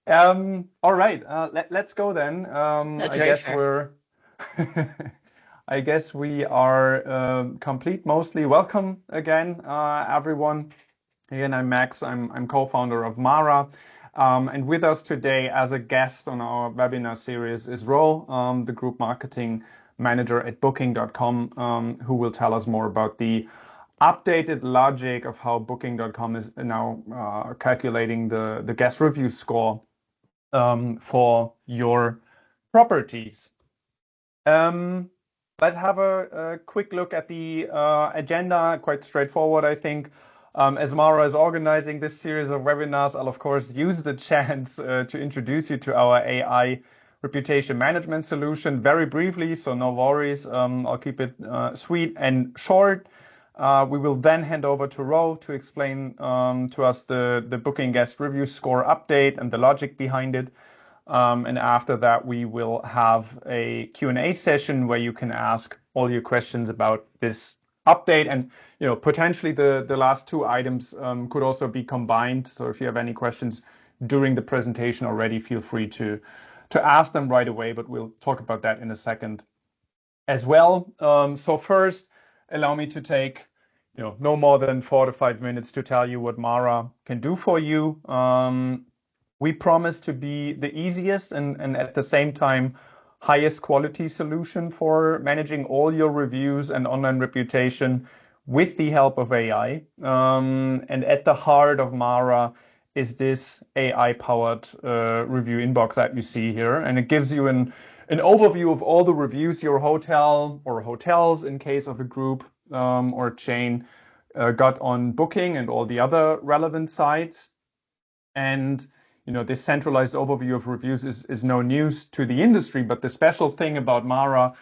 All right, let's go then. That's I very guess fair. we're, I guess we are complete mostly. Welcome again, everyone. Again, I'm Max. I'm co-founder of Mara, and with us today as a guest on our webinar series is Ro, the group marketing manager at Booking.com, who will tell us more about the updated logic of how Booking.com is now calculating the guest review score for your properties. Um, let's have a quick look at the agenda. Quite straightforward, I think. As Mara is organizing this series of webinars, I'll of course use the chance to introduce you to our AI reputation management solution very briefly, so no worries. I'll keep it sweet and short. We will then hand over to Ro to explain to us the booking guest review score update and the logic behind it. And after that, we will have a Q&A session where you can ask all your questions about this update. And potentially the last two items could also be combined. So if you have any questions during the presentation already, feel free to ask them right away. But we'll talk about that in a second as well. So first, allow me to take no more than 4 to 5 minutes to tell you what Mara can do for you. We promise to be the easiest and at the same time highest quality solution for managing all your reviews and online reputation with the help of AI. And at the heart of Mara is this AI-powered review inbox that you see here. And it gives you an overview of all the reviews your hotel or hotels, in case of a group or chain, got on Booking and all the other relevant sites. And this centralized overview of reviews is no news to the industry, but the special thing about Mara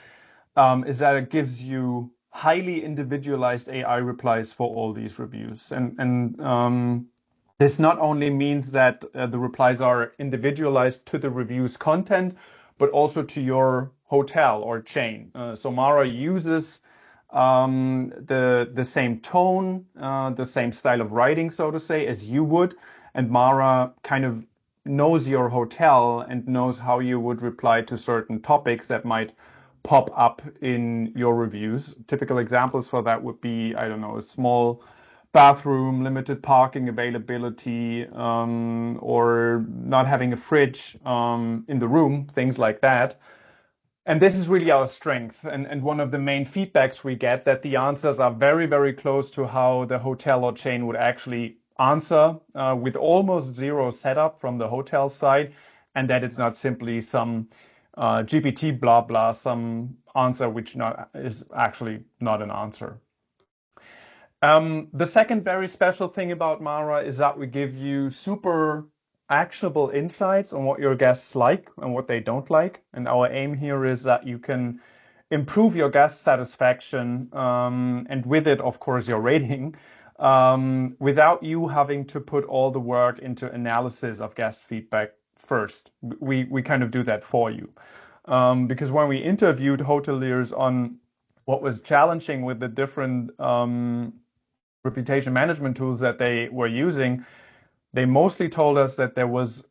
is that it gives you highly individualized AI replies for all these reviews. And this not only means that the replies are individualized to the review's content, but also to your hotel or chain. So Mara uses the same tone, the same style of writing, so to say, as you would. And Mara kind of knows your hotel and knows how you would reply to certain topics that might pop up in your reviews. Typical examples for that would be, I don't know, a small bathroom, limited parking availability, or not having a fridge in the room, things like that. And this is really our strength. And one of the main feedbacks we get that the answers are very, very close to how the hotel or chain would actually answer with almost zero setup from the hotel side. And that it's not simply some GPT blah, blah, some answer which is actually not an answer. The second very special thing about Mara is that we give you super actionable insights on what your guests like and what they don't like. And our aim here is that you can improve your guest satisfaction and with it, of course, your rating without you having to put all the work into analysis of guest feedback first. We kind of do that for you. Because when we interviewed hoteliers on what was challenging with the different reputation management tools that they were using, they mostly told us that there was,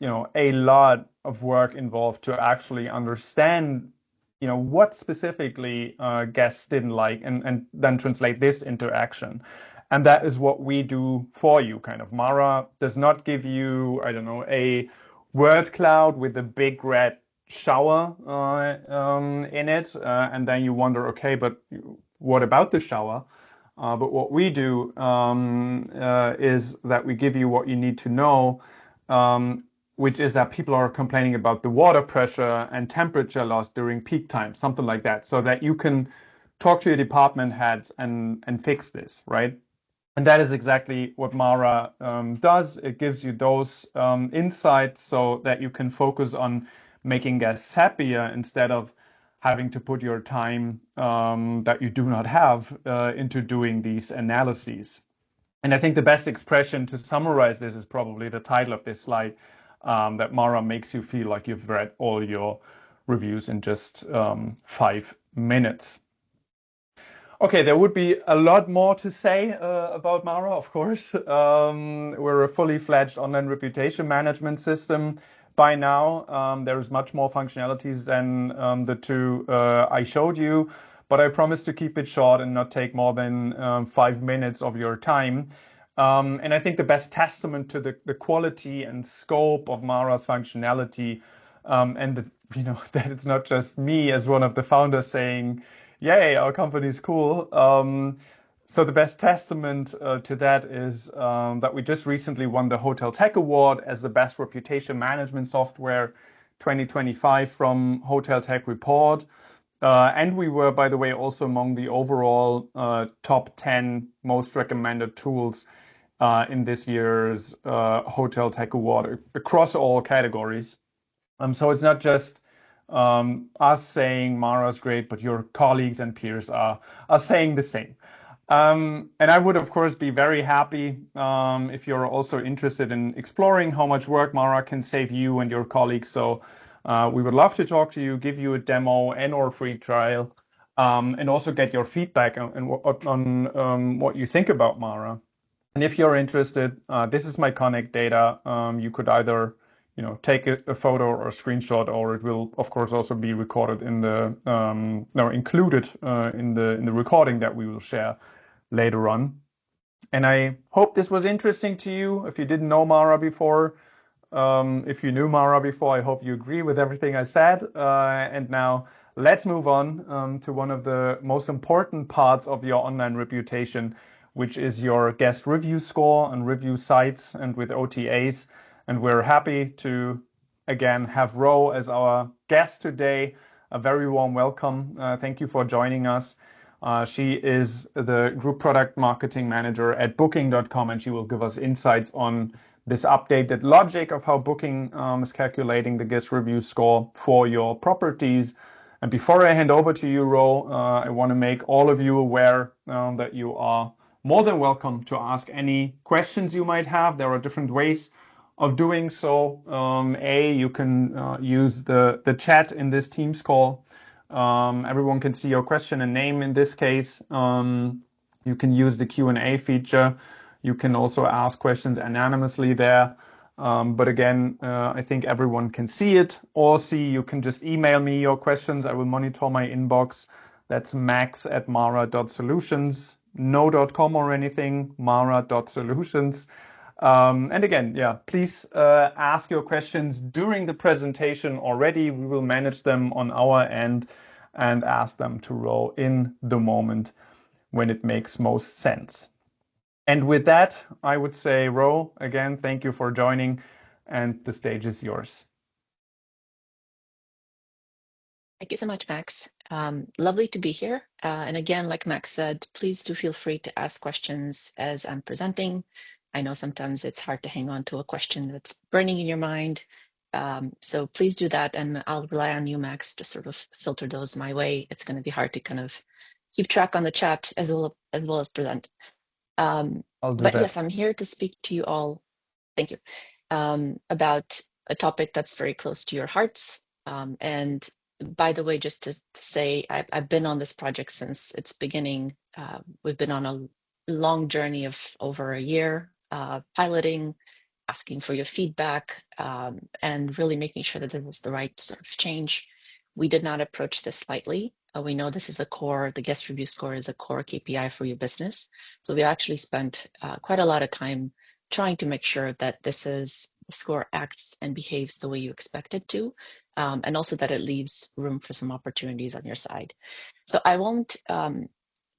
a lot of work involved to actually understand, what specifically guests didn't like and then translate this into action. And that is what we do for you, kind of. Mara does not give you, I don't know, a word cloud with a big red shower in it. And then you wonder, okay, but what about the shower? But what we do is that we give you what you need to know, which is that people are complaining about the water pressure and temperature loss during peak time, something like that, so that you can talk to your department heads and fix this, right? And that is exactly what Mara does. It gives you those insights so that you can focus on making guests happier instead of having to put your time that you do not have into doing these analyses. And I think the best expression to summarize this is probably the title of this slide, that Mara makes you feel like you've read all your reviews in just 5 minutes. Okay, there would be a lot more to say about Mara, of course. We're a fully fledged online reputation management system by now. There's much more functionalities than the two I showed you, but I promise to keep it short and not take more than 5 minutes of your time. And I think the best testament to the quality and scope of Mara's functionality, and that it's not just me as one of the founders saying, "Yay, our company is cool." So the best testament to that is that we just recently won the Hotel Tech Award as the best reputation management software 2025 from Hotel Tech Report. And we were, by the way, also among the overall top 10 most recommended tools in this year's Hotel Tech Award across all categories. So it's not just us saying Mara's great, but your colleagues and peers are saying the same. And I would, of course, be very happy if you're also interested in exploring how much work Mara can save you and your colleagues. So we would love to talk to you, give you a demo and or free trial, and also get your feedback on what you think about Mara. And if you're interested, this is my Connect data. You could either, take a photo or a screenshot, or it will, of course, also be recorded in the or included in the recording that we will share later on. And I hope this was interesting to you. If you didn't know Mara before, if you knew Mara before, I hope you agree with everything I said. And now let's move on to one of the most important parts of your online reputation, which is your guest review score on review sites and with OTAs. And we're happy to again have Ro as our guest today. A very warm welcome. Thank you for joining us. She is the Group Product Marketing Manager at Booking.com, and she will give us insights on this updated logic of how Booking is calculating the guest review score for your properties. And before I hand over to you, Ro, I want to make all of you aware that you are more than welcome to ask any questions you might have. There are different ways of doing so. You can use the chat in this Teams call. Everyone can see your question and name in this case. You can use the Q&A feature. You can also ask questions anonymously there. But again, I think everyone can see it or you can just email me your questions. I will monitor my inbox. That's max@mara.solutions, no.com or anything, mara.solutions. And again, please ask your questions during the presentation already. We will manage them on our end and ask them to roll in the moment when it makes most sense. And with that, I would say, Ro, again, thank you for joining, and the stage is yours. Thank you so much, Max. Lovely to be here. And again, like Max said, please do feel free to ask questions as I'm presenting. I know sometimes it's hard to hang on to a question that's burning in your mind. So please do that, and I'll rely on you, Max, to sort of filter those my way. It's going to be hard to kind of keep track on the chat as well as present. I'll do but that. yes, I'm here to speak to you all. Thank you. About a topic that's very close to your hearts. And by the way, just to say, I've been on this project since its beginning. We've been on a long journey of over a year, piloting, asking for your feedback, and really making sure that this is the right sort of change. We did not approach this lightly. We know this is the guest review score is a core KPI for your business. So we actually spent quite a lot of time trying to make sure that the score acts and behaves the way you expect it to, and also that it leaves room for some opportunities on your side. So I won't,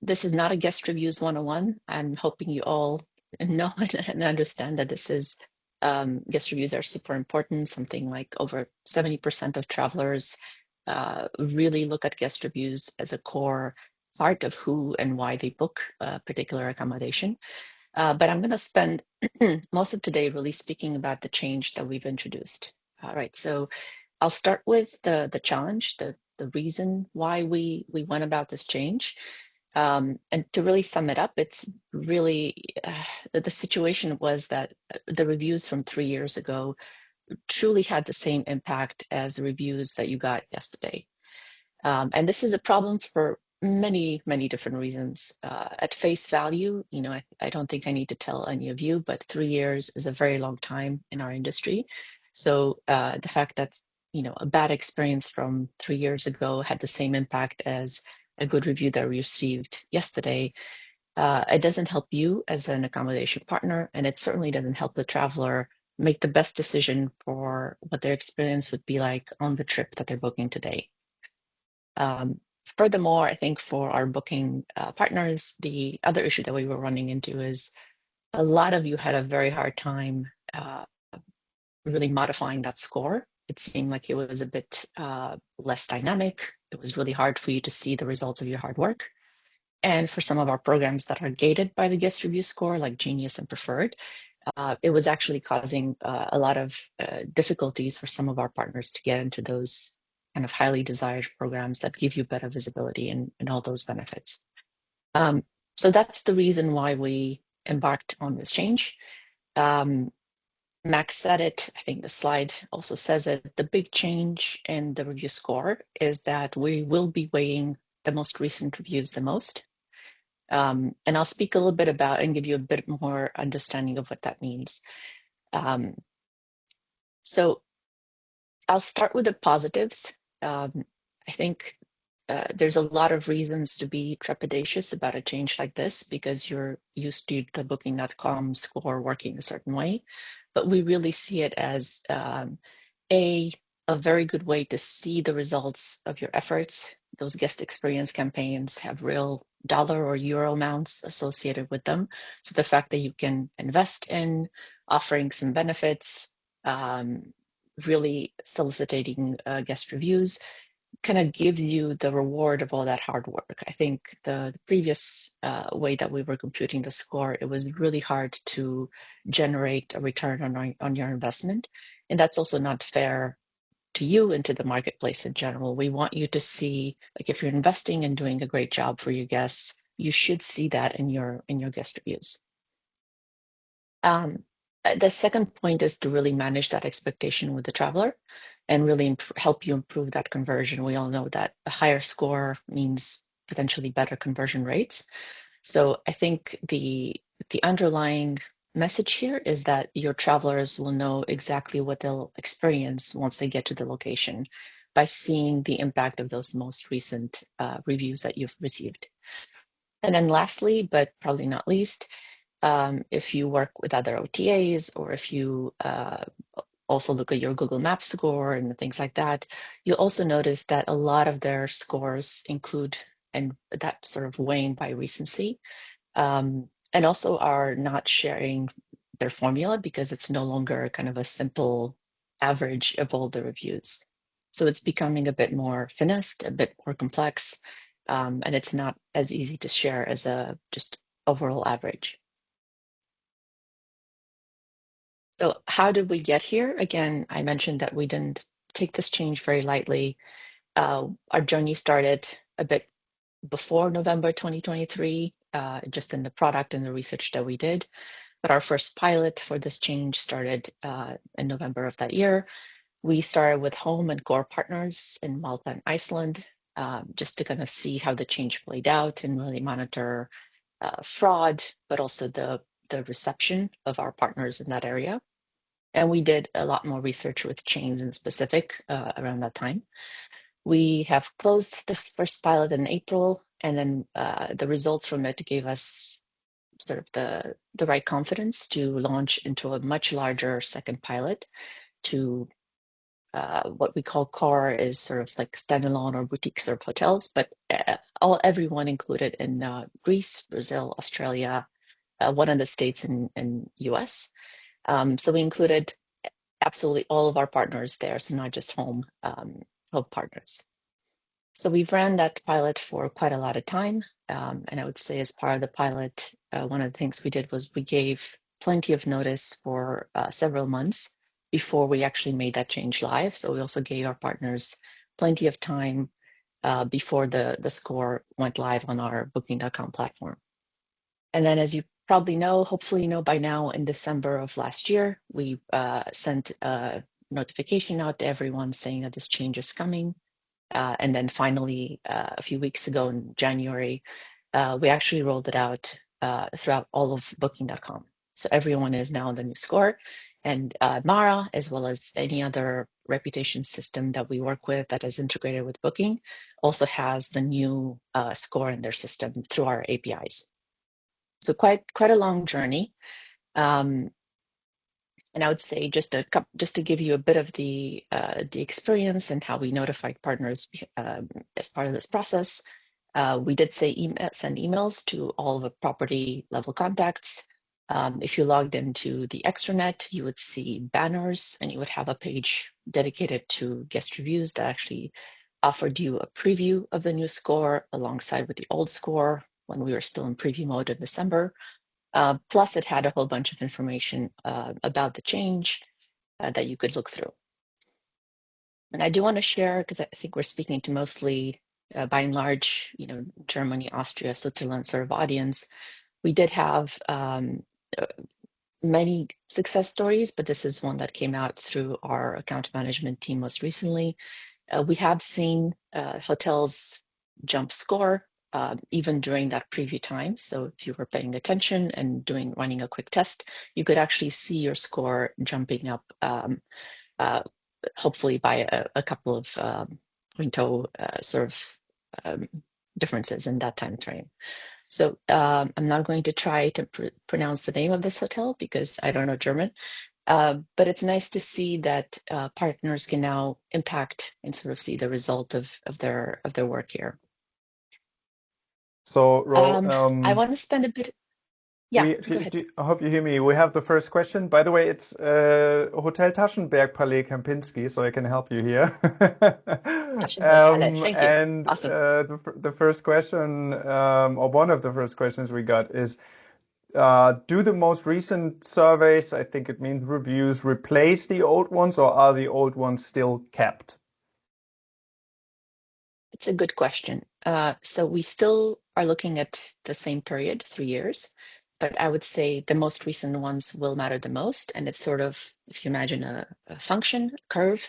this is not a guest reviews 101. I'm hoping you all know and understand that this is, guest reviews are super important. Something like over 70% of travelers really look at guest reviews as a core part of who and why they book a particular accommodation. But I'm going to spend most of today really speaking about the change that we've introduced. All right, so I'll start with the challenge, the reason why we went about this change. And to really sum it up, it's really the situation was that the reviews from 3 years ago truly had the same impact as the reviews that you got yesterday. And this is a problem for many different reasons. At face value, I don't think I need to tell any of you, but 3 years is a very long time in our industry. So the fact that a bad experience from 3 years ago had the same impact as a good review that we received yesterday, it doesn't help you as an accommodation partner, and it certainly doesn't help the traveler make the best decision for what their experience would be like on the trip that they're booking today. Furthermore, I think for our booking partners, the other issue that we were running into is a lot of you had a very hard time really modifying that score. It seemed like it was a bit less dynamic. It was really hard for you to see the results of your hard work. And for some of our programs that are gated by the guest review score, like Genius and Preferred, it was actually causing a lot of difficulties for some of our partners to get into those kind of highly desired programs that give you better visibility and all those benefits. So that's the reason why we embarked on this change. Max said it, I think the slide also says it, the big change in the review score is that we will be weighing the most recent reviews the most. And I'll speak a little bit about and give you a bit more understanding of what that means. So I'll start with the positives. I think there's a lot of reasons to be trepidatious about a change like this because you're used to the Booking.com score working a certain way. But we really see it as a very good way to see the results of your efforts. Those guest experience campaigns have real dollar or euro amounts associated with them. So the fact that you can invest in offering some benefits, really soliciting guest reviews, kind of gives you the reward of all that hard work. I think the previous way that we were computing the score, it was really hard to generate a return on your investment. And that's also not fair to you and to the marketplace in general. We want you to see, like if you're investing and doing a great job for your guests, you should see that in your guest reviews. The second point is to really manage that expectation with the traveler and really help you improve that conversion. We all know that a higher score means potentially better conversion rates. So I think the underlying message here is that your travelers will know exactly what they'll experience once they get to the location by seeing the impact of those most recent reviews that you've received. And then lastly, but probably not least, if you work with other OTAs or if you also look at your Google Maps score and things like that, you also notice that a lot of their scores include and that sort of weighing by recency, and also are not sharing their formula because it's no longer kind of a simple average of all the reviews. So it's becoming a bit more finessed, a bit more complex, and it's not as easy to share as a just overall average. So how did we get here? Again, I mentioned that we didn't take this change very lightly. Our journey started a bit before November 2023, just in the product and the research that we did. But our first pilot for this change started in November of that year. We started with home and core partners in Malta and Iceland, just to kind of see how the change played out and really monitor fraud, but also the reception of our partners in that area. And we did a lot more research with chains in specific around that time. We have closed the first pilot in April, and then the results from it gave us sort of the right confidence to launch into a much larger second pilot to what we call core is sort of like standalone or boutique sort of hotels, but everyone included in Greece, Brazil, Australia, one of the states in US. So we included absolutely all of our partners there, so not just home partners. So we've ran that pilot for quite a lot of time. And I would say as part of the pilot, one of the things we did was we gave plenty of notice for several months before we actually made that change live. So we also gave our partners plenty of time before the score went live on our Booking.com platform. And then as you probably know, hopefully you know by now, in December of last year, we sent a notification out to everyone saying that this change is coming. And then finally, a few weeks ago in January, we actually rolled it out throughout all of Booking.com. So everyone is now on the new score. And Mara, as well as any other reputation system that we work with that is integrated with Booking, also has the new score in their system through our APIs. So quite a long journey. Um, and I would say just to give you a bit of the experience and how we notified partners as part of this process. We did say send emails to all the property level contacts. If you logged into the extranet, you would see banners and you would have a page dedicated to guest reviews that actually offered you a preview of the new score alongside with the old score when we were still in preview mode in December. Plus, it had a whole bunch of information about the change that you could look through. And I do want to share, because I think we're speaking to mostly, by and large, Germany, Austria, Switzerland sort of audience. We did have many success stories, but this is one that came out through our account management team most recently. We have seen hotels jump score even during that preview time. So if you were paying attention and running a quick test, you could actually see your score jumping up, hopefully by a couple of sort of differences in that time frame. So I'm not going to try to pronounce the name of this hotel because I don't know German. But it's nice to see that partners can now impact and sort of see the result of their work here. So, I want to spend a bit. Yeah, go ahead. I hope you hear me. We have the first question. By the way, it's Hotel Taschenberg Palais Kempinski, so I can help you here. Actionable palette. Thank you. And Awesome. the first question, or one of the first questions we got is, do the most recent surveys, I think it means reviews, replace the old ones, or are the old ones still kept? It's a good question. So we still are looking at the same period, 3 years, but I would say the most recent ones will matter the most. And it's sort of, if you imagine a function curve,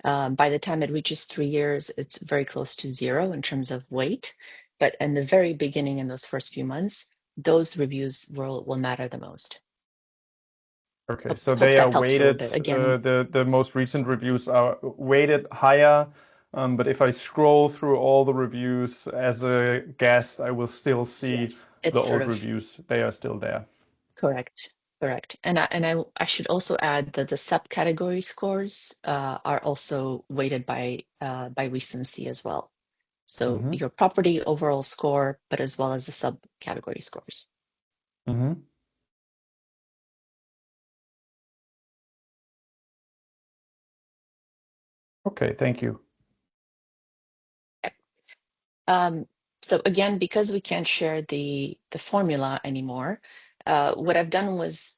by the time it reaches 3 years, it's very close to zero in terms of weight. But in the very beginning, in those first few months, those reviews will matter the most. Okay, Hope, so hope they are that helps a little weighted, bit. Again, the most recent reviews are weighted higher. But if I scroll through all the reviews as a guest, I will still see yes, the it's sort old of reviews. They are still there. correct. Correct. And I should also add that the subcategory scores are also weighted by recency as well. So Hmm. your property overall score, but as well as the subcategory scores. Hmm. Okay, thank you. Okay. So again, because we can't share the formula anymore, what I've done was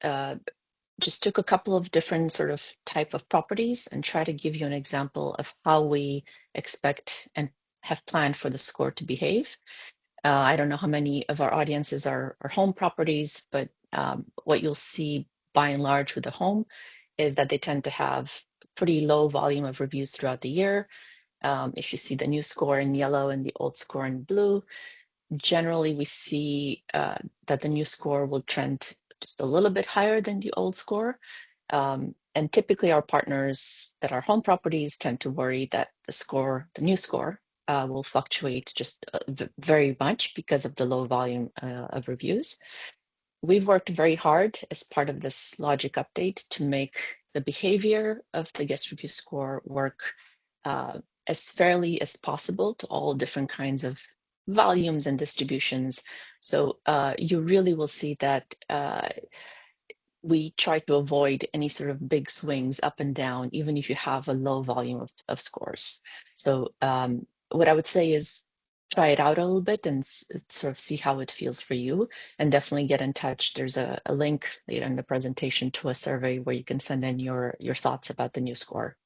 just took a couple of different sort of type of properties and try to give you an example of how we expect and have planned for the score to behave. I don't know how many of our audiences are home properties, but what you'll see by and large with the home is that they tend to have pretty low volume of reviews throughout the year. If you see the new score in yellow and the old score in blue, generally we see that the new score will trend just a little bit higher than the old score. And typically our partners that are home properties tend to worry that the new score, will fluctuate just very much because of the low volume of reviews. We've worked very hard as part of this logic update to make the behavior of the guest review score work uh, as fairly as possible to all different kinds of volumes and distributions. So you really will see that we try to avoid any sort of big swings up and down, even if you have a low volume of scores. So what I would say is try it out a little bit and sort of see how it feels for you, and definitely get in touch. There's a link later in the presentation to a survey where you can send in your thoughts about the new score.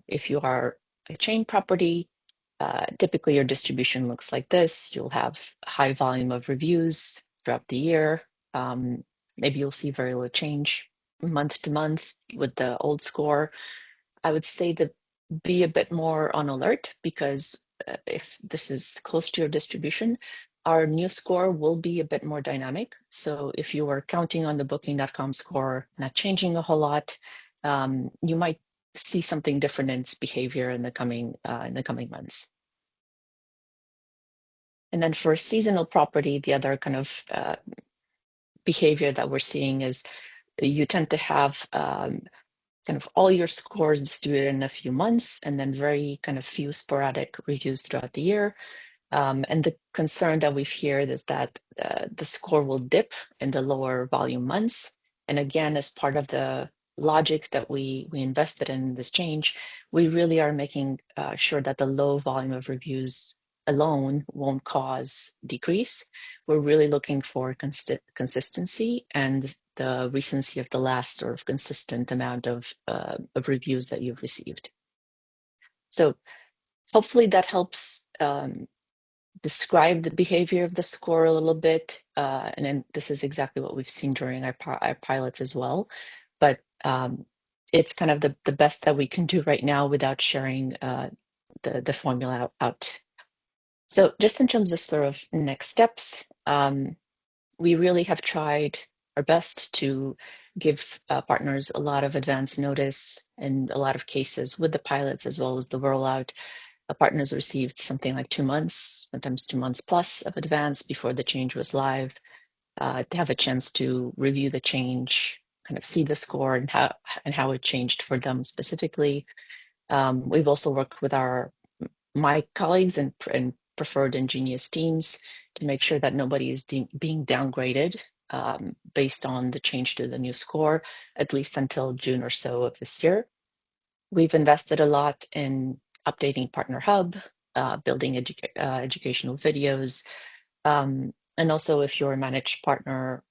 If you are a chain property, typically your distribution looks like this. You'll have a high volume of reviews throughout the year. Maybe you'll see very little change month to month with the old score. I would say that be a bit more on alert because if this is close to your distribution, our new score will be a bit more dynamic. So if you are counting on the booking.com score not changing a whole lot, you might see something different in its behavior in the coming months. And then for seasonal property, the other kind of behavior that we're seeing is you tend to have kind of all your scores distributed in a few months and then very kind of few sporadic reviews throughout the year. And the concern that we've heard is that the score will dip in the lower volume months. And again, as part of the logic that we invested in this change, we really are making sure that the low volume of reviews alone won't cause decrease. We're really looking for consistency and the recency of the last sort of consistent amount of reviews that you've received. So hopefully that helps describe the behavior of the score a little bit. And then this is exactly what we've seen during our pilots as well. But it's kind of the best that we can do right now without sharing the formula out. So just in terms of sort of next steps, we really have tried our best to give partners a lot of advance notice in a lot of cases with the pilots as well as the rollout. Partners received something like 2 months, sometimes 2 months plus of advance before the change was live, to have a chance to review the change, kind of see the score and how it changed for them specifically. We've also worked with my colleagues and preferred ingenious teams to make sure that nobody is being downgraded based on the change to the new score, at least until June or so of this year. We've invested a lot in updating Partner Hub, building educational videos, and also if you're a managed partner,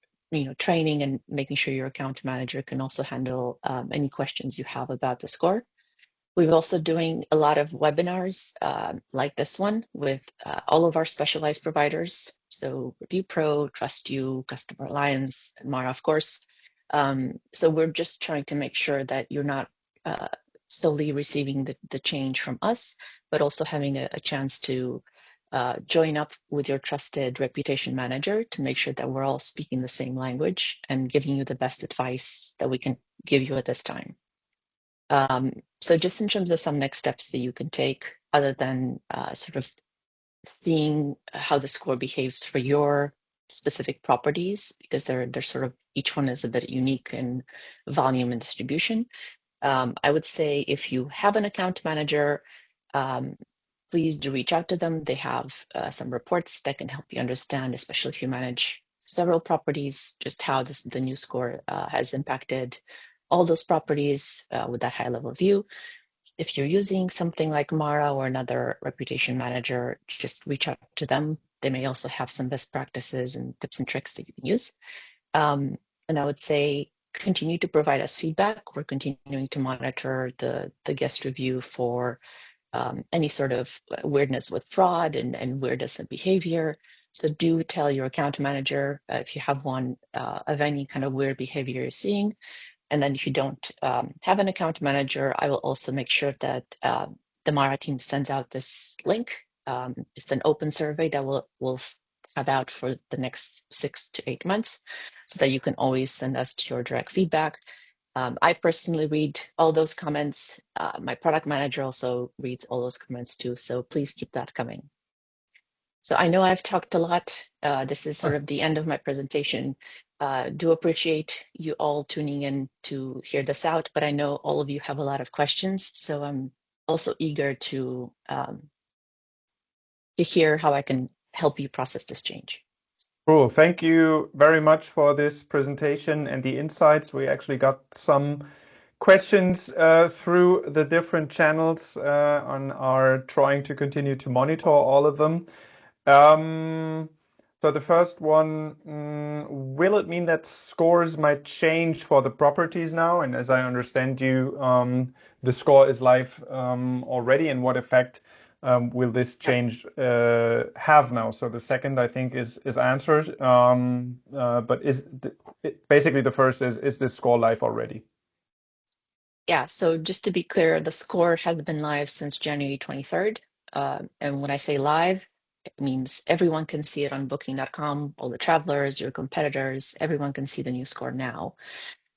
training and making sure your account manager can also handle any questions you have about the score. We're also doing a lot of webinars like this one with all of our specialized providers. So Review Pro, Trust You, Customer Alliance, and Mara, of course. So we're just trying to make sure that you're not solely receiving the change from us, but also having a chance to join up with your trusted reputation manager to make sure that we're all speaking the same language and giving you the best advice that we can give you at this time. So just in terms of some next steps that you can take, other than sort of seeing how the score behaves for your specific properties, because they're sort of each one is a bit unique in volume and distribution. I would say if you have an account manager, please do reach out to them. They have some reports that can help you understand, especially if you manage several properties, just how the new score has impacted all those properties with that high level view. If you're using something like Mara or another reputation manager, just reach out to them. They may also have some best practices and tips and tricks that you can use. And I would say continue to provide us feedback. We're continuing to monitor the guest review for any sort of weirdness with fraud and weirdness in behavior. So do tell your account manager if you have one of any kind of weird behavior you're seeing. And then if you don't have an account manager, I will also make sure that the Mara team sends out this link. It's an open survey that we'll have out for the next 6 to 8 months so that you can always send us your direct feedback. I personally read all those comments. My product manager also reads all those comments too. So please keep that coming. So I know I've talked a lot. This is sort of the end of my presentation. Do appreciate you all tuning in to hear this out, but I know all of you have a lot of questions. So I'm also eager to hear how I can help you process this change. Cool. Thank you very much for this presentation and the insights. We actually got some questions through the different channels on our trying to continue to monitor all of them. So the first one, will it mean that scores might change for the properties now? And as I understand you, the score is live already. And what effect will this change have now? So the second, I think, is answered. But basically the first is this score live already? Yeah, so just to be clear, the score has been live since January 23rd. And when I say live, it means everyone can see it on booking.com, all the travelers, your competitors, everyone can see the new score now.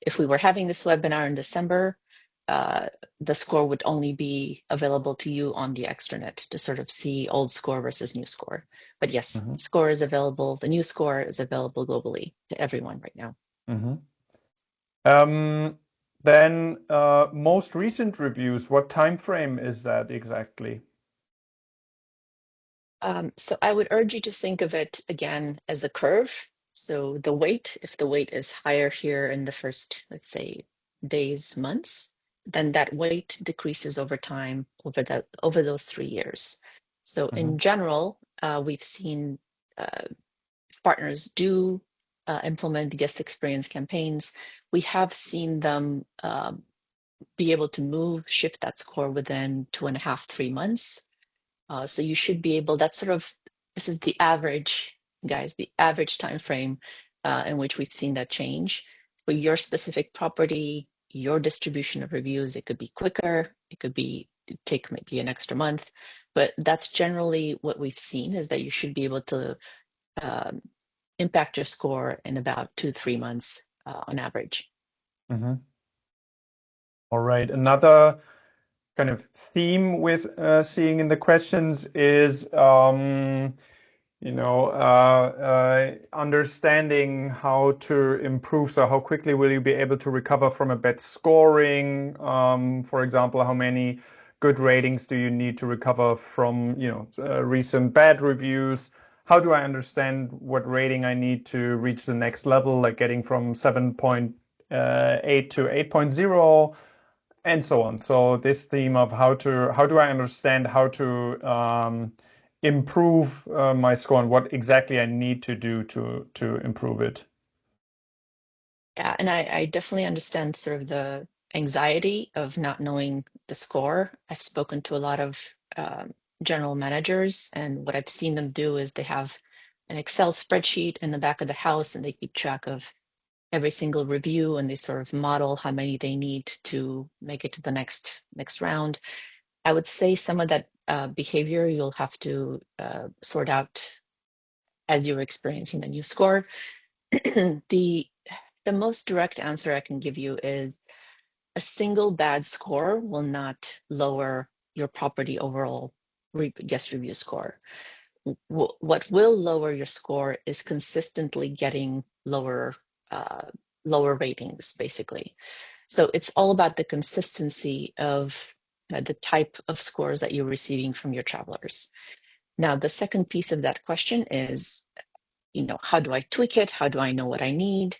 If we were having this webinar in December, uh, the score would only be available to you on the extranet to sort of see old score versus new score. But yes, Hmm. score is available. The new score is available globally to everyone right now. Hmm. Then most recent reviews, what time frame is that exactly? So I would urge you to think of it again as a curve. So the weight, if the weight is higher here in the first, let's say, days, months, then that weight decreases over time over those 3 years. So in Hmm. general, we've seen partners do implement guest experience campaigns. We have seen them be able to shift that score within 2.5, 3 months. So you should be able, this is the average, guys, the average time frame in which we've seen that change. For your specific property, your distribution of reviews, it could be quicker, it could be take maybe an extra month, but that's generally what we've seen is that you should be able to um, impact your score in about 2, 3 months on average. Hmm. All right. Another kind of theme with seeing in the questions is understanding how to improve. So how quickly will you be able to recover from a bad scoring? For example, how many good ratings do you need to recover from, recent bad reviews? How do I understand what rating I need to reach the next level, like getting from 7.8 to 8.0? And so on. So this theme of how do I understand how to improve my score and what exactly I need to do to improve it. Yeah, and I definitely understand sort of the anxiety of not knowing the score. I've spoken to a lot of general managers, and what I've seen them do is they have an Excel spreadsheet in the back of the house, and they keep track of every single review, and they sort of model how many they need to make it to the next round. I would say some of that behavior you'll have to sort out as you're experiencing the new score. The the most direct answer I can give you is a single bad score will not lower your property overall guest review score. What will lower your score is consistently getting uh, lower ratings, basically. So it's all about the consistency of the type of scores that you're receiving from your travelers. Now, the second piece of that question is, how do I tweak it? How do I know what I need?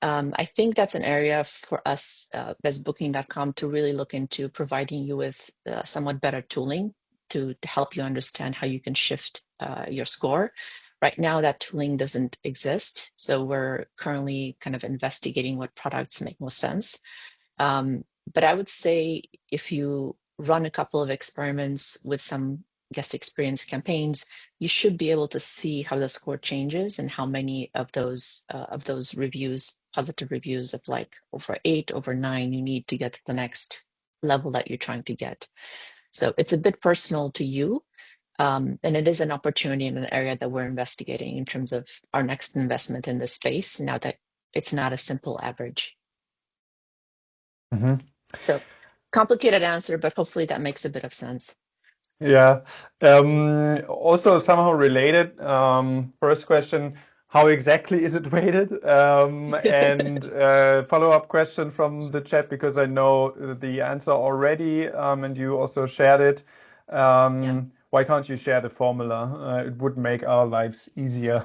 I think that's an area for us as Booking.com to really look into providing you with somewhat better tooling to help you understand how you can shift your score. Right now, that tooling doesn't exist. So we're currently kind of investigating what products make most sense. Um, but I would say if you run a couple of experiments with some guest experience campaigns, you should be able to see how the score changes and how many of those reviews, positive reviews of like over 8, over 9, you need to get to the next level that you're trying to get. So it's a bit personal to you. And it is an opportunity in an area that we're investigating in terms of our next investment in this space, now that it's not a simple average. Mhm. So complicated answer, but hopefully that makes a bit of sense. Yeah. Also somehow related. First question, how exactly is it weighted? And follow-up question from the chat because I know the answer already, and you also shared it. Yeah, Why can't you share the formula? It would make our lives easier.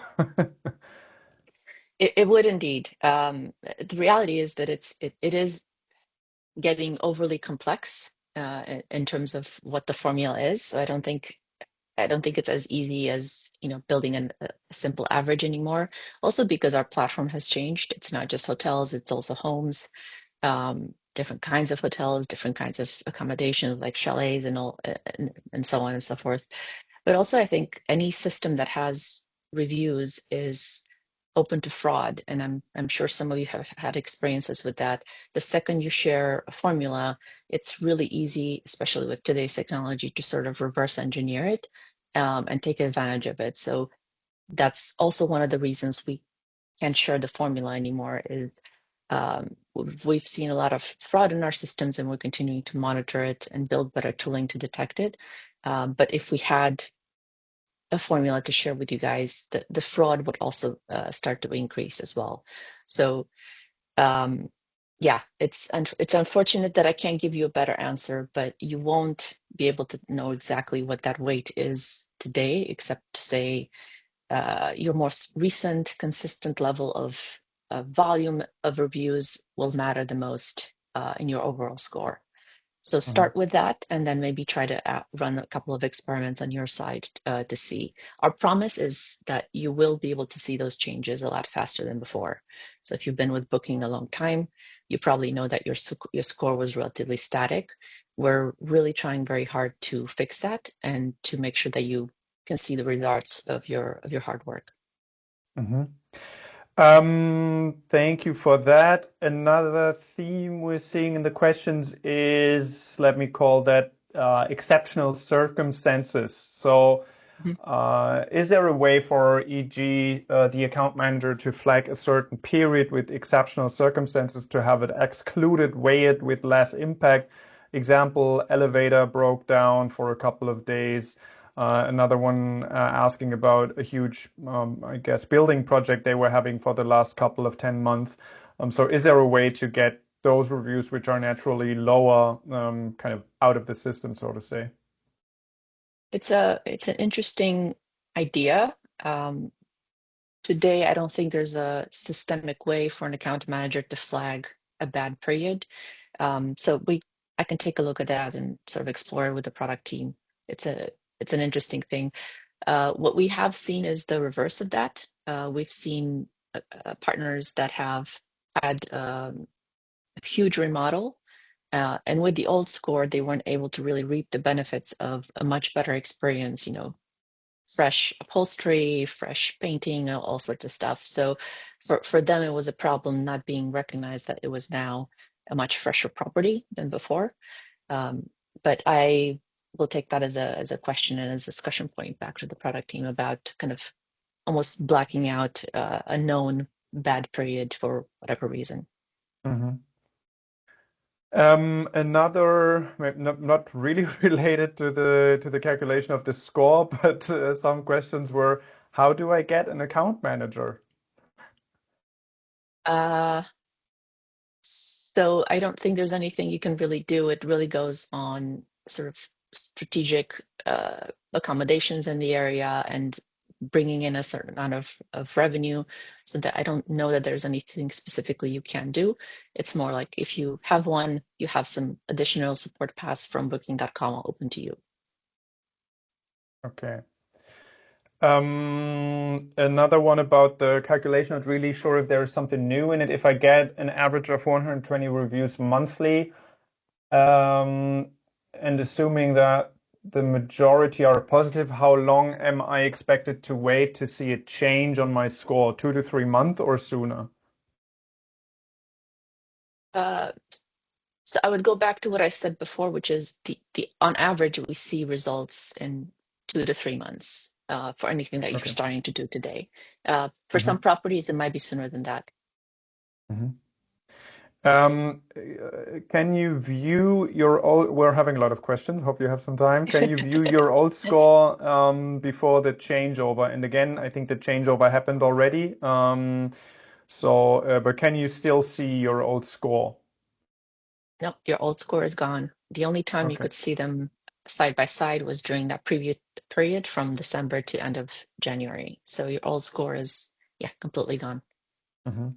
it would indeed. The reality is that it is getting overly complex in terms of what the formula is. So I don't think it's as easy as building a simple average anymore. Also because our platform has changed. It's not just hotels; it's also homes, different kinds of hotels, different kinds of accommodations like chalets and all, and so on and so forth. But also, I think any system that has reviews is open to fraud, and I'm sure some of you have had experiences with that. The second you share a formula, it's really easy, especially with today's technology, to sort of reverse engineer it and take advantage of it. So that's also one of the reasons we can't share the formula anymore. Is we've seen a lot of fraud in our systems, and we're continuing to monitor it and build better tooling to detect it. But if we had a formula to share with you guys, the fraud would also start to increase as well. So yeah, it's unfortunate that I can't give you a better answer, but you won't be able to know exactly what that weight is today, except to say your most recent consistent level of volume of reviews will matter the most in your overall score. So Mhm. start with that, and then maybe try to run a couple of experiments on your side to see. Our promise is that you will be able to see those changes a lot faster than before. So if you've been with Booking a long time, you probably know that your score was relatively static. We're really trying very hard to fix that and to make sure that you can see the results of your hard work. Mhm. Thank you for that. Another theme we're seeing in the questions is, let me call that exceptional circumstances. So, Mhm. is there a way for, e.g., the account manager to flag a certain period with exceptional circumstances to have it excluded, weigh it with less impact? Example, elevator broke down for a couple of days. Another one asking about a huge, I guess, building project they were having for the last couple of 10 months. So is there a way to get those reviews, which are naturally lower, kind of out of the system, so to say? It's an interesting idea. Um, Today, I don't think there's a systemic way for an account manager to flag a bad period. So I can take a look at that and sort of explore it with the product team. It's an interesting thing. What we have seen is the reverse of that. We've seen partners that have had a huge remodel, and with the old score, they weren't able to really reap the benefits of a much better experience. Fresh upholstery, fresh painting, all sorts of stuff. So for them, it was a problem not being recognized that it was now a much fresher property than before. Um, but I will take that as a question and as a discussion point back to the product team about kind of almost blacking out a known bad period for whatever reason. Mhm. Another, not really related to the calculation of the score, but some questions were, how do I get an account manager? Uh, So I don't think there's anything you can really do. It really goes on sort of strategic accommodations in the area and bringing in a certain amount of revenue. So that I don't know that there's anything specifically you can do. It's more like if you have one, you have some additional support paths from booking.com open to you. Okay. Another one about the calculation. Not really sure if there is something new in it. If I get an average of 120 reviews monthly, um, and assuming that the majority are positive, how long am I expected to wait to see a change on my score? 2 to 3 months or sooner? Uh, So I would go back to what I said before, which is the on average we see results in 2 to 3 months for anything that you're Okay. starting to do today. For some Mhm. properties, it might be sooner than that. Mhm. Can you view your old, we're having a lot of questions. Hope you have some time. Can you view your old score before the changeover? And again, I think the changeover happened already. But can you still see your old score? No, your old score is gone. The only time you Okay. could see them side by side was during that previous period from December to end of January. So your old score is, yeah, completely gone. Mhm.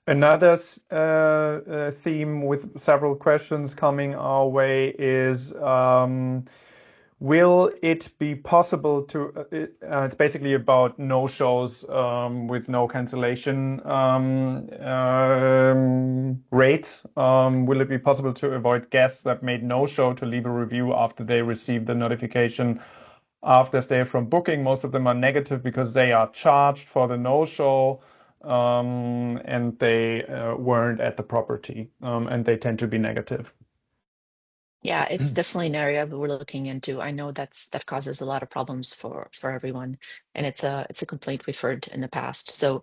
Another theme with several questions coming our way is, will it be possible to, it's basically about no-shows with no cancellation rates. Will it be possible to avoid guests that made no-show to leave a review after they received the notification after stay from booking. Most of them are negative because they are charged for the no-show, and they weren't at the property, and they tend to be negative. Yeah, it's definitely an area that we're looking into. I know that causes a lot of problems for everyone, and it's a complaint we've heard in the past. So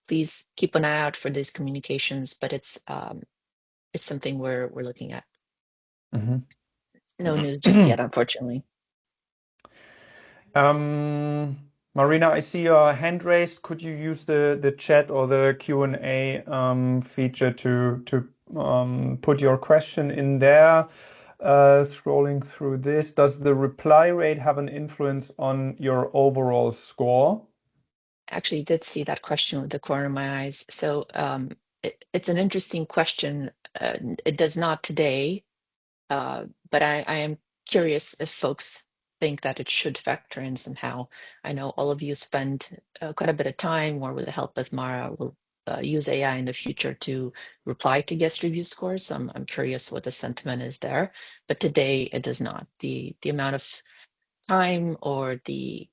please keep an eye out for these communications, but it's something we're looking at. Mhm. No news just yet, unfortunately. Um, Marina, I see your hand raised. Could you use the chat or the Q&A feature to put your question in there? Scrolling through this, does the reply rate have an influence on your overall score? Actually did see that question with the corner of my eyes. So it's an interesting question. It does not today, but I am curious if folks think that it should factor in somehow. I know all of you spend quite a bit of time, or with the help of Mara, will use AI in the future to reply to guest review scores. So I'm curious what the sentiment is there. But today it does not. The amount of time or the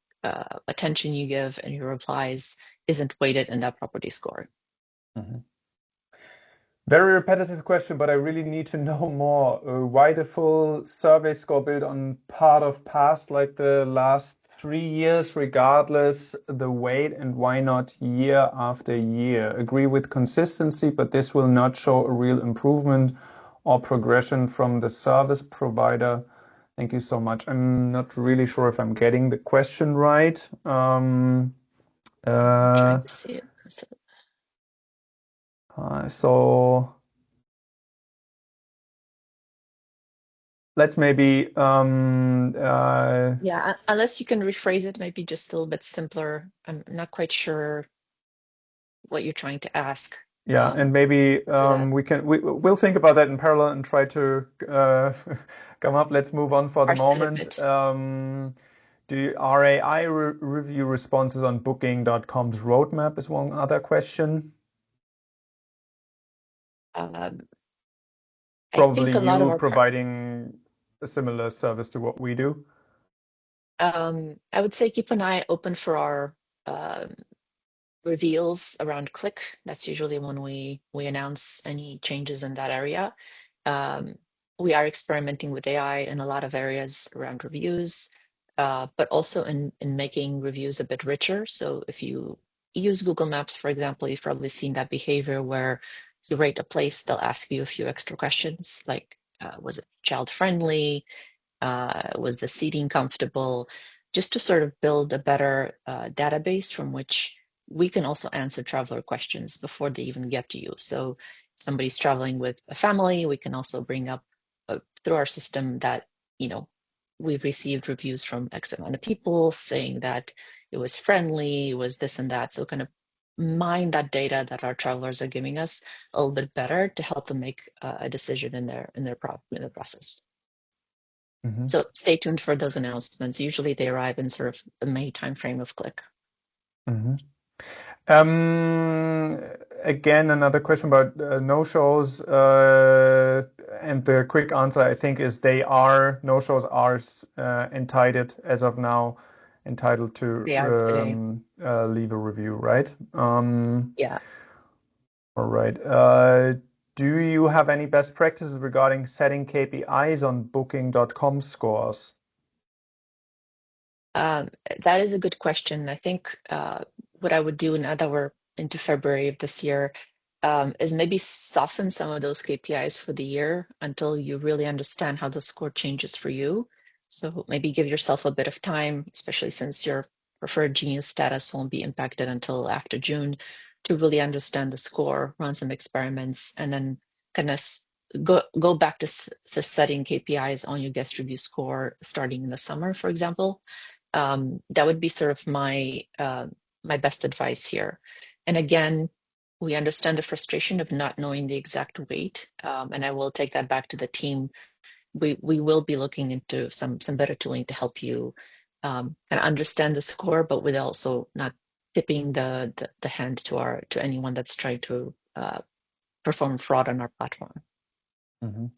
attention you give and your replies isn't weighted in that property score. Mhm. Very repetitive question, but I really need to know more. Why the full survey score built on part of past, like the last 3 years, regardless the weight, and why not year after year? Agree with consistency, but this will not show a real improvement or progression from the service provider. Thank you so much. I'm not really sure if I'm getting the question right. I'm trying Uh, to see it. So, so let's maybe yeah, unless you can rephrase it, maybe just a little bit simpler. I'm not quite sure what you're trying to ask yeah, and maybe for that. we'll think about that in parallel and try to come up. Let's move on for the Parse it a moment. bit. Are AI review responses on Booking.com's roadmap is one other question. Um, I Probably think a lot of you our providing a similar service to what we do. I would say keep an eye open for our um, reveals around click. That's usually when we announce any changes in that area. Um, we are experimenting with AI in a lot of areas around reviews, but also in making reviews a bit richer. So if you use Google Maps, for example, you've probably seen that behavior where you rate a place, they'll ask you a few extra questions like, was it child friendly? Was the seating comfortable? Just to sort of build a better database from which we can also answer traveler questions before they even get to you. So if somebody's traveling with a family, we can also bring up through our system that, you know, we've received reviews from X amount of people saying that it was friendly, it was this and that. So kind of mine that data that our travelers are giving us a little bit better to help them make a decision in their process. Mhm. So stay tuned for those announcements. Usually they arrive in sort of the May timeframe of Click. Mhm. Um, Again, another question about no-shows, and the quick answer I think is no-shows are entitled as of now, entitled to They are today. leave a review, right? Yeah. All right. Do you have any best practices regarding setting KPIs on Booking.com scores? Um, that is a good question. I think what I would do now that we're into February of this year is maybe soften some of those KPIs for the year until you really understand how the score changes for you. So maybe give yourself a bit of time, especially since your preferred genius status won't be impacted until after June, to really understand the score, run some experiments, and then kind of go back to setting KPIs on your guest review score starting in the summer, for example. That would be sort of my best advice here. And again, we understand the frustration of not knowing the exact weight, and I will take that back to the team. We will be looking into some better tooling to help you kind of understand the score, but with also not tipping the hand to anyone that's trying to perform fraud on our platform. Mhm.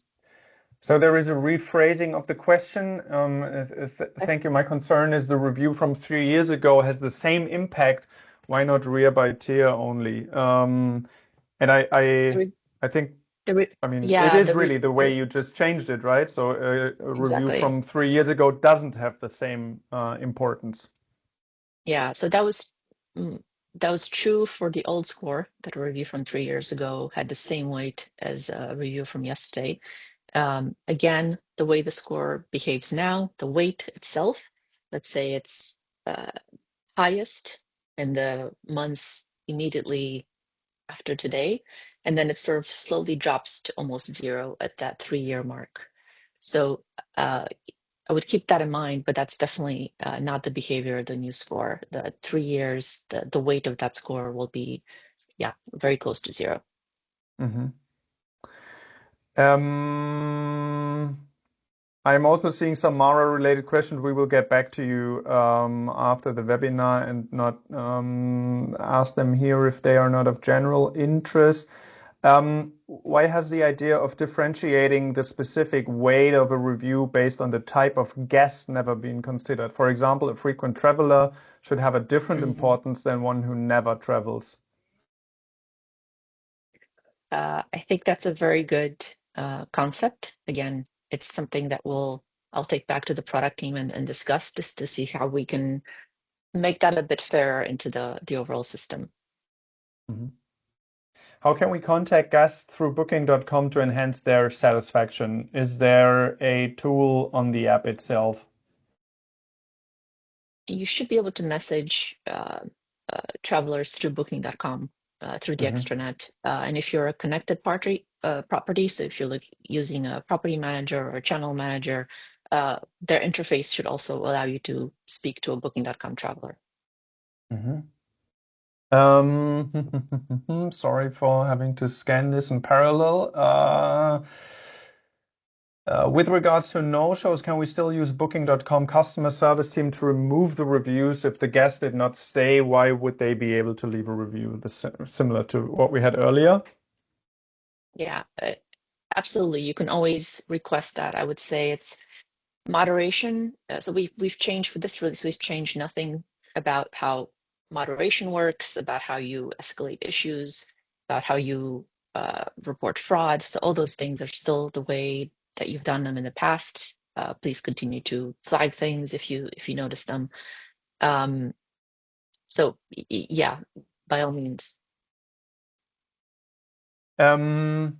So there is a rephrasing of the question. Okay. Thank you. My concern is the review from 3 years ago has the same impact. Why not rear by tier only? And The re, I think, the re, I mean, it yeah, is really the way you just changed it, right? So a review exactly. from 3 years ago doesn't have the same importance. Yeah, so mm, that was true for the old score. That a review from 3 years ago had the same weight as a review from yesterday. Again, the way the score behaves now, the weight itself, let's say it's uh, highest in the months immediately after today, and then it sort of slowly drops to almost zero at that 3 year mark. So uh, I would keep that in mind, but that's definitely not the behavior of the new score. The 3 years, the weight of that score will be, yeah, very close to zero. Mhm. Um, I'm also seeing some Mara related questions. We will get back to you after the webinar and not ask them here if they are not of general interest. Why has the idea of differentiating the specific weight of a review based on the type of guest never been considered? For example, a frequent traveler should have a different Mhm. importance than one who never travels. I think that's a very good concept. Again, it's something that I'll take back to the product team and discuss just to see how we can make that a bit fairer into the overall system. Mhm. How can we contact guests through booking.com to enhance their satisfaction? Is there a tool on the app itself? You should be able to message travelers through booking.com through the Mhm. extranet. And if you're a connected property, so if you're using a property manager or a channel manager, their interface should also allow you to speak to a booking.com traveler. Mhm. Sorry for having to scan this in parallel. With regards to no-shows, can we still use Booking.com customer service team to remove the reviews if the guest did not stay? Why would they be able to leave a review? Similar to what we had earlier. Yeah, absolutely. You can always request that. I would say it's moderation. So we've changed for this release. We've changed nothing about how moderation works, about how you escalate issues, about how you report fraud. So all those things are still the way that you've done them in the past. Please continue to flag things if you notice them. Um, so yeah, by all means. Um,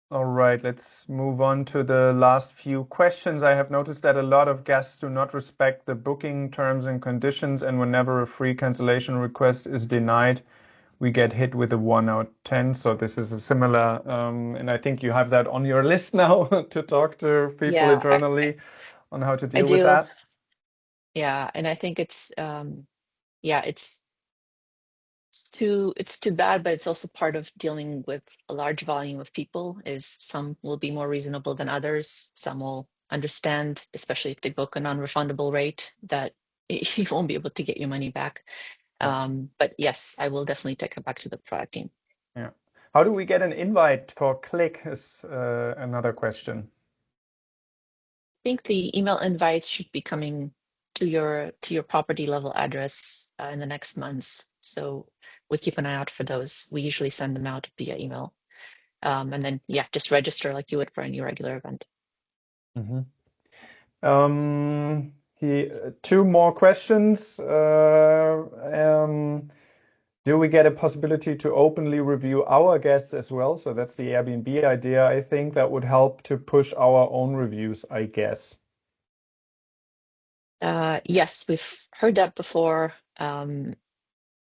All right, let's move on to the last few questions. I have noticed that a lot of guests do not respect the booking terms and conditions, and whenever a free cancellation request is denied, we get hit with a 1 out of 10. So this is a similar, and I think you have that on your list now to talk to people Yeah, internally on how to I deal with do. that. Yeah, and I think it's yeah, it's too bad, but it's also part of dealing with a large volume of people is some will be more reasonable than others. Some will understand, especially if they book a non-refundable rate, that you won't be able to get your money back. Yeah, But yes, I will definitely take it back to the product team. yeah. How do we get an invite for Click is another question. I think the email invites should be coming to your property level address in the next months. So we keep an eye out for those. We usually send them out via email. And then, yeah, just register like you would for any regular event. Mhm. Two more questions. Do we get a possibility to openly review our guests as well? So that's the Airbnb idea. I think that would help to push our own reviews, I guess. Yes, we've heard that before.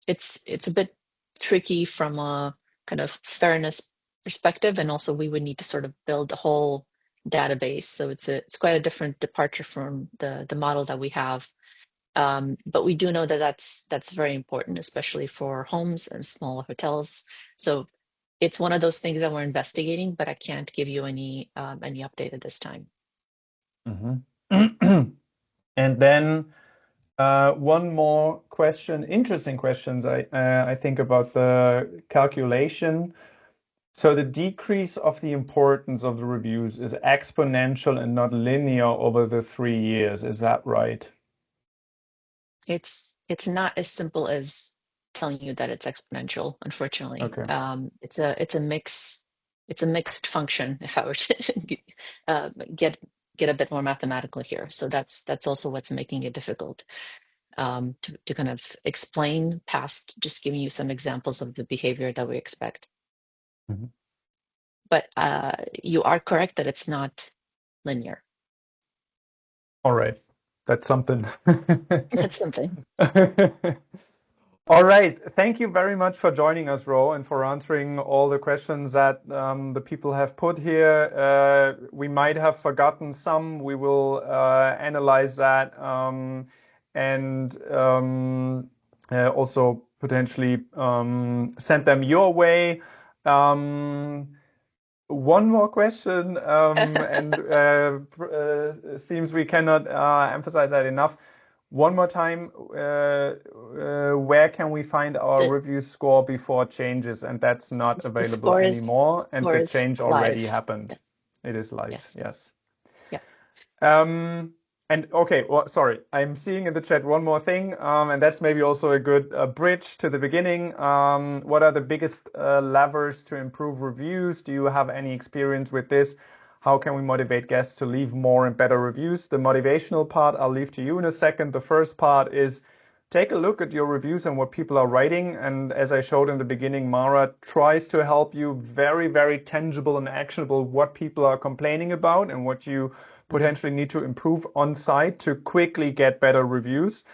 It's a bit tricky from a kind of fairness perspective, and also we would need to sort of build a whole database. So it's quite a different departure from the model that we have. But we do know that that's very important, especially for homes and small hotels. So it's one of those things that we're investigating, but I can't give you any update at this time. Mhm. And then one more question, interesting questions, I think about the calculation. So the decrease of the importance of the reviews is exponential and not linear over the 3 years. Is that right? It's not as simple as telling you that it's exponential, unfortunately. Okay. It's a mixed function if I were to uh, get get a bit more mathematical here. So that's also what's making it difficult to kind of explain past just giving you some examples of the behavior that we expect. Mhm. But you are correct that it's not linear. All right. That's something. That's something. All right. Thank you very much for joining us, Ro, and for answering all the questions that the people have put here. We might have forgotten some. We will analyze that and also potentially send them your way. Um, One more question, and seems we cannot emphasize that enough. One more time, where can we find our The review score before changes? And that's not the available score is anymore, and score the is change live. already happened. Yes. It is live, Yes. yes. Yeah. Um, and okay, well, sorry, I'm seeing in the chat one more thing, and that's maybe also a good bridge to the beginning. What are the biggest levers to improve reviews? Do you have any experience with this? How can we motivate guests to leave more and better reviews? The motivational part I'll leave to you in a second. The first part is take a look at your reviews and what people are writing. And as I showed in the beginning, Mara tries to help you very, very tangible and actionable what people are complaining about and what you Mhm. potentially need to improve on site to quickly get better reviews.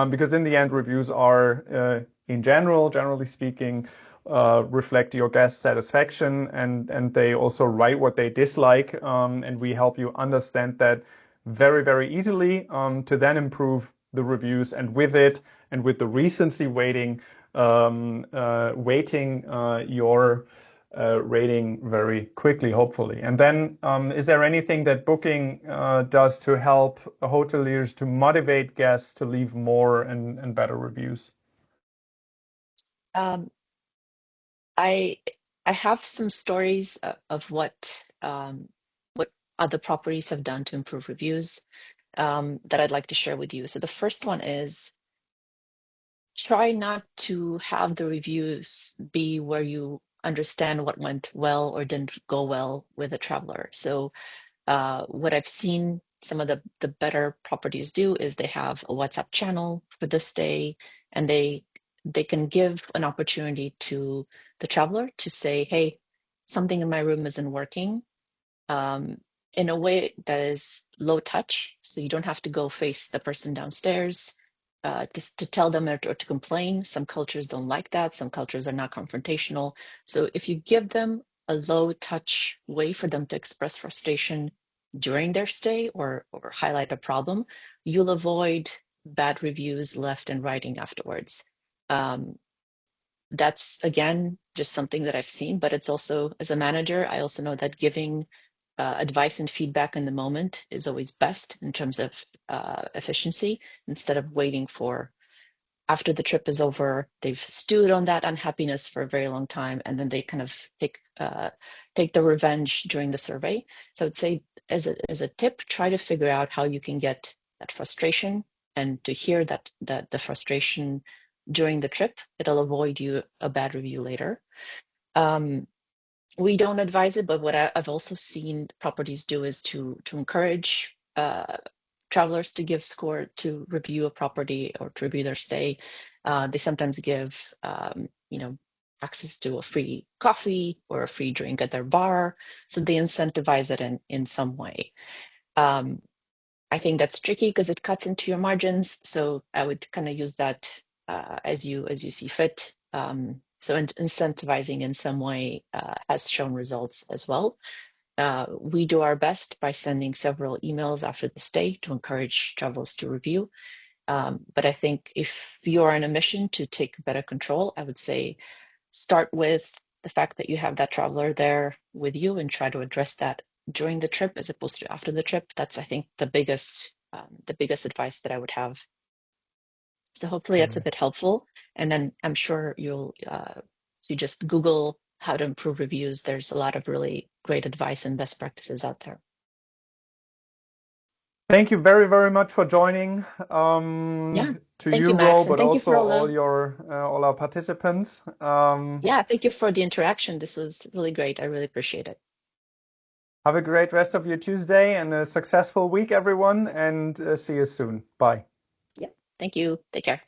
Because in the end, reviews are, in general, generally speaking, reflect your guest satisfaction and they also write what they dislike. And we help you understand that very, very easily to then improve the reviews. And with it, and with the recency weighting your rating very quickly, hopefully. And then, is there anything that Booking does to help hoteliers to motivate guests to leave more and better reviews? Um, I I have some stories of what other properties have done to improve reviews that I'd like to share with you. So the first one is try not to have the reviews be where you understand what went well or didn't go well with a traveler. So what I've seen some of the better properties do is they have a WhatsApp channel for the stay, and they can give an opportunity to the traveler to say, "Hey, something in my room isn't working." Um, in a way that is low touch, so you don't have to go face the person downstairs to tell them or to complain. Some cultures don't like that. Some cultures are not confrontational. So if you give them a low touch way for them to express frustration during their stay or highlight a problem, you'll avoid bad reviews left and writing afterwards. Um, that's again just something that I've seen, but it's also as a manager, I also know that giving advice and feedback in the moment is always best in terms of efficiency instead of waiting for after the trip is over, they've stewed on that unhappiness for a very long time, and then they kind of take the revenge during the survey. So I'd say as a tip, try to figure out how you can get that frustration and to hear that the frustration during the trip. It'll avoid you a bad review later. Um, we don't advise it, but what I've also seen properties do is to encourage travelers to give score to review a property or to review their stay. They sometimes give access to a free coffee or a free drink at their bar, so they incentivize it in some way. Um, I think that's tricky because it cuts into your margins. So I would kind of use that as you see fit. So incentivizing in some way has shown results as well. We do our best by sending several emails after the stay to encourage travelers to review. But I think if you're on a mission to take better control, I would say start with the fact that you have that traveler there with you and try to address that during the trip as opposed to after the trip. That's, I think, the biggest advice that I would have. So hopefully All that's a right. bit helpful. And then I'm sure you'll you just Google how to improve reviews. There's a lot of really great advice and best practices out there. Thank you very, very much for joining. Yeah. To Thank you, you, Ro, Max. And but thank you also for all all our participants. yeah, thank you for the interaction. This was really great. I really appreciate it. Have a great rest of your Tuesday and a successful week, everyone, and see you soon. Bye. Yeah. Thank you. Take care.